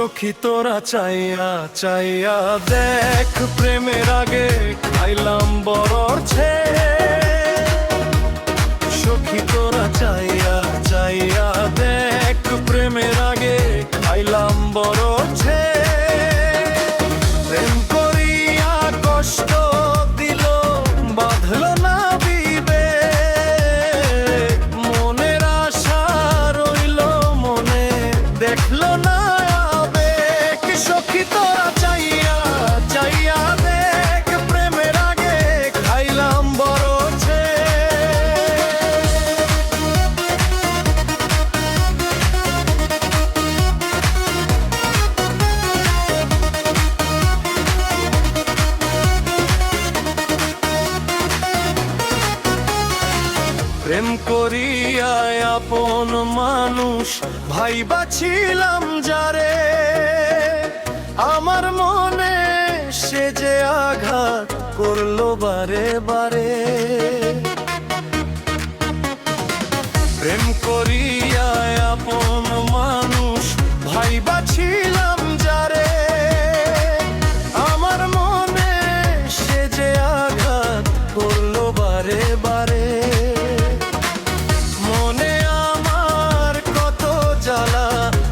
সখী তোরা চাইয়া চাইয়া দেখ, প্রেমের আগে খাইলাম বরছে। সখী তোরা চাইয়া চাইয়া দেখ, প্রেমের আগে খাইলাম বরছে। প্রেম করিয়া কষ্ট দিল, বাঁধল না বিবেক। মনের আশা রইল মনে, দেখল না আবেগ। সখী তোরা চাইয়া চাইয়া দেখ, প্রেমের আগে খাইলাম বরছে। প্রেম করিয়া আপন মানুষ ভাইবা ছিলাম যারে, আমার মনে সে যে আঘাত করলো বারে বারে। প্রেম করিয়া আপন মানুষ ভাইবা ছিলাম যারে, আমার মনে সে যে আঘাত করলো বারে বারে।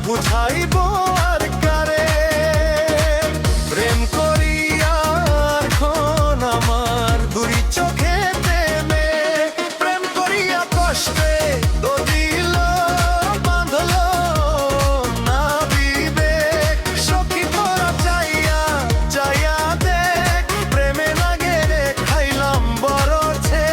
বুঝাইব আর কারে, প্রেম করিয়া এখন আমার দুই চোখেতে মেঘ। প্রেম করিয়া কষ্টে তো দিল, বাঁধল না বিবেক। সখী তোরা চাইয়া চাইয়া দেখ, প্রেমে লাগে রে খাইলাম বরছে।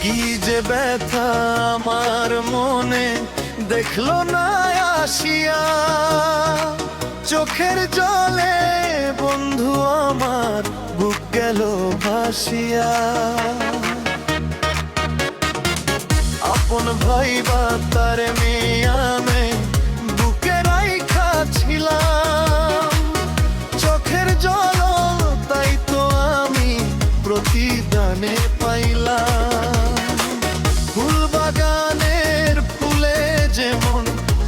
কি যে ব্যথা আমার মনে, দেখলো না আসিয়া। চোখের জলে বন্ধু আমার বুক গেল ভাসিয়া। আপন ভাইবা তার মেয়ামে বুকে রাইখা ছিলাম। চোখের জল তাই তো আমি প্রতিদানে পাইলাম। ফুল বাগানের ফুলে যেমন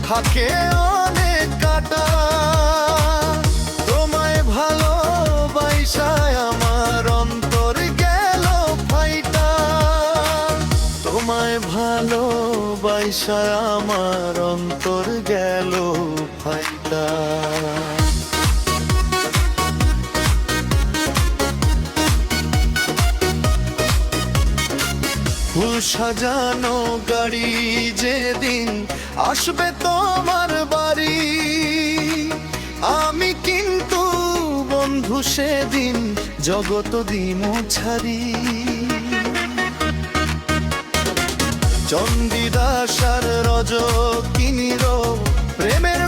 থাকে অনেক কাটা, তোমায় ভালোবাসায় আমার অন্তর গেল ফাইটা। তোমায় ভালোবাসায় আমার অন্তর গেল ফাইটা। ফুল সাজানো গাড়ি যেদিন আসবে তোমার বাড়ি, আমি কিন্তু বন্ধু সেদিন জগত দিমু ছাড়ি। চণ্ডীদাস আর রজকিনীর প্রেমের